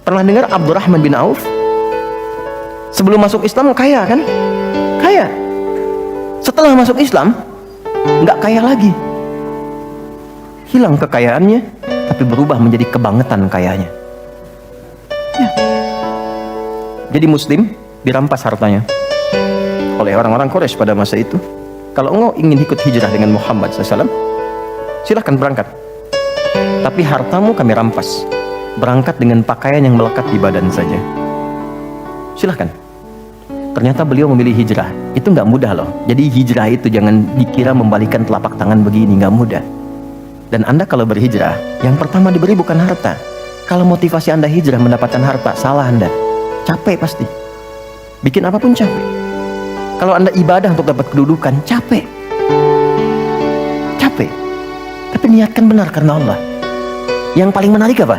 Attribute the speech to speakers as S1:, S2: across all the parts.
S1: Pernah dengar Abdurrahman bin Auf? Sebelum masuk Islam kaya kan? Kaya. Setelah masuk Islam nggak kaya lagi. Hilang kekayaannya, tapi berubah menjadi kebangetan kayanya. Ya. Jadi Muslim dirampas hartanya oleh orang-orang Quraisy pada masa itu. Kalau engkau ingin ikut hijrah dengan Muhammad SAW, silahkan berangkat. Tapi hartamu kami rampas. Berangkat dengan pakaian yang melekat di badan saja. Silahkan. Ternyata beliau memilih hijrah. Itu nggak mudah loh. Jadi hijrah itu jangan dikira membalikan telapak tangan begini, nggak mudah. Dan Anda kalau berhijrah, yang pertama diberi bukan harta. Kalau motivasi Anda hijrah mendapatkan harta, salah Anda. Capek pasti. Bikin apapun capek. Kalau Anda ibadah untuk dapat kedudukan, capek. Capek. Tapi niatkan benar karena Allah. Yang paling menarik apa?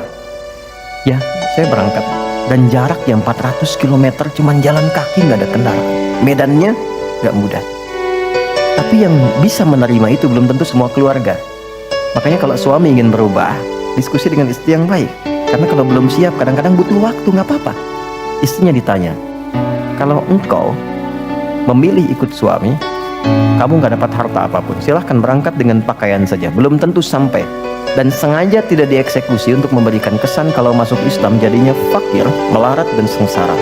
S1: Ya, saya berangkat. Dan jarak yang 400 km cuman jalan kaki, nggak ada kendaraan. Medannya nggak mudah. Tapi yang bisa menerima itu belum tentu semua keluarga. Makanya kalau suami ingin berubah, diskusi dengan istri yang baik. Karena kalau belum siap, kadang-kadang butuh waktu, nggak apa-apa. Istrinya ditanya, kalau engkau memilih ikut suami, kamu nggak dapat harta apapun, silahkan berangkat dengan pakaian saja. Belum tentu sampai. Dan sengaja tidak dieksekusi untuk memberikan kesan kalau masuk Islam jadinya fakir, melarat dan sengsara.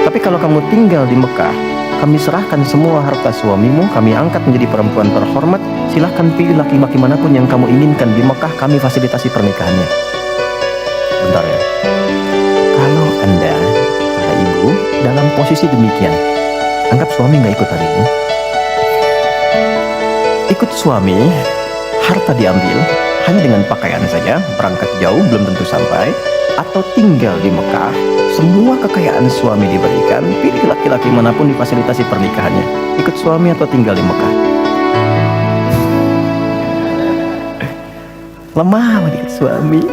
S1: Tapi kalau kamu tinggal di Mekah, kami serahkan semua harta suamimu, kami angkat menjadi perempuan terhormat, silahkan pilih laki-laki manapun yang kamu inginkan di Mekah, kami fasilitasi pernikahannya. Bentar ya. Kalau Anda, para ibu, dalam posisi demikian, anggap suami nggak ikut hari ini. Ikut suami, harta diambil, hanya dengan pakaian saja, berangkat jauh belum tentu sampai, atau tinggal di Mekah, semua kekayaan suami diberikan, pilih laki-laki manapun difasilitasi pernikahannya. Ikut suami atau tinggal di Mekah? Lemah ikut suami.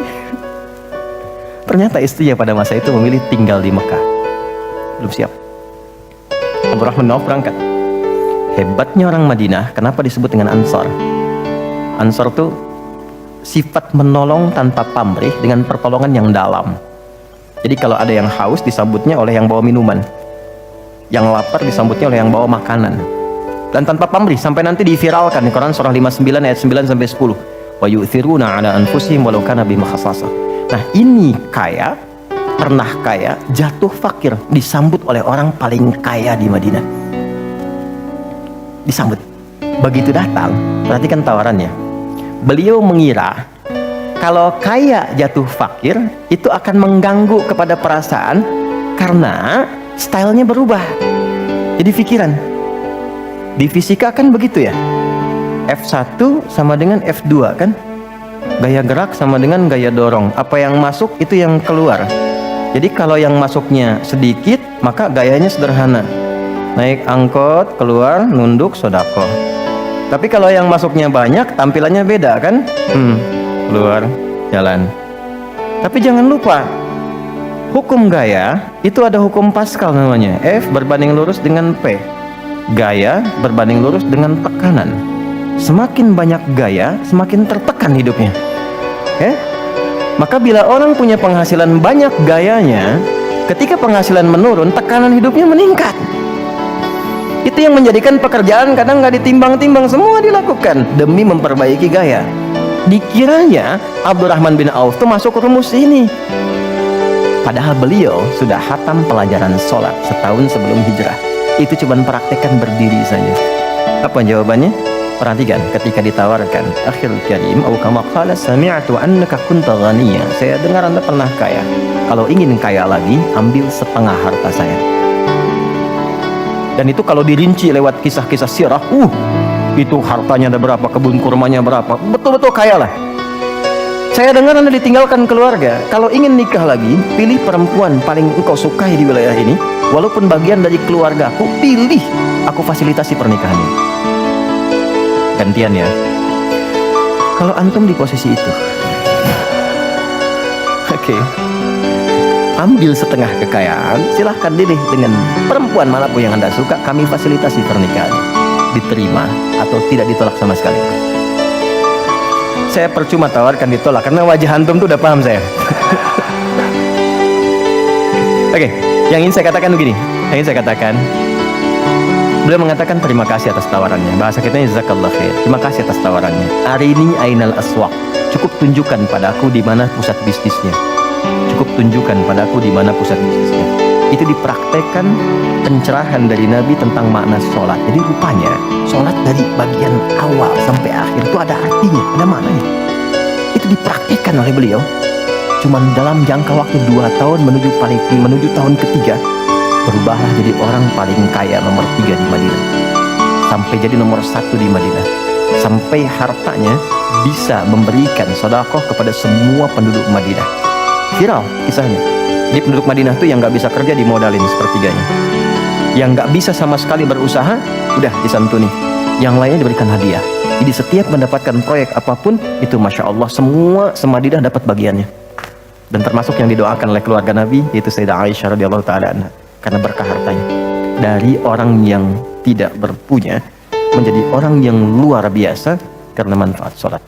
S1: Ternyata istrinya pada masa itu memilih tinggal di Mekah. Belum siap. Abdurrahman bin Auf berangkat. Hebatnya orang Madinah, kenapa disebut dengan Ansar? Ansar itu sifat menolong tanpa pamrih dengan pertolongan yang dalam. Jadi kalau ada yang haus disambutnya oleh yang bawa minuman, yang lapar disambutnya oleh yang bawa makanan, dan tanpa pamrih, sampai nanti diviralkan di Quran surah 59 ayat 9 sampai 10. Wa yu'thiruna 'ala anfusihim walau kana bihim khasassah. Nah, ini kaya, pernah kaya, jatuh fakir, disambut oleh orang paling kaya di Madinah. Disambut. Begitu datang, perhatikan tawarannya. Beliau mengira kalau kaya jatuh fakir itu akan mengganggu kepada perasaan karena stylenya berubah. Jadi pikiran di fisika kan begitu ya, F1 sama dengan F2 kan, gaya gerak sama dengan gaya dorong, apa yang masuk itu yang keluar. Jadi kalau yang masuknya sedikit maka gayanya sederhana, naik angkot, keluar, nunduk, sodako. Tapi kalau yang masuknya banyak, tampilannya beda kan? Keluar, jalan. Tapi jangan lupa, hukum gaya itu ada hukum Pascal namanya. F berbanding lurus dengan P. Gaya berbanding lurus dengan tekanan. Semakin banyak gaya, semakin tertekan hidupnya. Maka bila orang punya penghasilan banyak gayanya, ketika penghasilan menurun, tekanan hidupnya meningkat. Itu yang menjadikan pekerjaan kadang nggak ditimbang-timbang, semua dilakukan demi memperbaiki gaya. Dikiranya Abdurrahman bin Auf itu masuk rumus ini, padahal beliau sudah khatam pelajaran sholat setahun sebelum hijrah. Itu cuma praktekkan berdiri saja. Apa jawabannya? Perhatikan ketika ditawarkan, akhirul karim au kama qala sami'tu annaka kunta ghaniyya, saya dengar Anda pernah kaya, kalau ingin kaya lagi ambil setengah harta saya. Dan itu kalau dirinci lewat kisah-kisah sirah, itu hartanya ada berapa, kebun kurmanya berapa, betul-betul kaya lah. Saya dengar Anda ditinggalkan keluarga, kalau ingin nikah lagi, pilih perempuan paling engkau sukai di wilayah ini, walaupun bagian dari keluarga aku, pilih, aku fasilitasi pernikahannya. Gantian ya. Kalau antum di posisi itu, oke, ambil setengah kekayaan, silahkan pilih dengan perempuan manapun yang Anda suka, kami fasilitasi pernikahan. Diterima atau tidak ditolak sama sekali. Saya percuma tawarkan ditolak, karena wajah antum tuh udah paham saya. Oke, yang ingin saya katakan begini. Yang ingin saya katakan, beliau mengatakan terima kasih atas tawarannya. Bahasa kita jazakallah khair. Terima kasih atas tawarannya. Arini ainal aswaq. Cukup tunjukkan padaku di mana pusat bisnisnya. Cukup tunjukkan padaku di mana pusat bisnisnya. Itu dipraktekkan pencerahan dari Nabi tentang makna sholat. Jadi rupanya sholat dari bagian awal sampai akhir itu ada artinya, ada maknanya. Itu dipraktekkan oleh beliau. Cuman dalam jangka waktu 2 tahun menuju tahun ketiga, berubahlah jadi orang paling kaya nomor 3 di Madinah. Sampai jadi nomor 1 di Madinah. Sampai hartanya bisa memberikan sedekah kepada semua penduduk Madinah. Viral kisahnya. Di penduduk Madinah tuh yang gak bisa kerja dimodalin sepertiganya. Yang gak bisa sama sekali berusaha, udah disantuni. Yang lainnya diberikan hadiah. Jadi setiap mendapatkan proyek apapun, itu Masya Allah semua semadinah dapat bagiannya. Dan termasuk yang didoakan oleh keluarga Nabi, yaitu Sayyidah Aisyah radhiyallahu ta'ala anha. Karena berkah hartanya. Dari orang yang tidak berpunya, menjadi orang yang luar biasa karena manfaat sholat.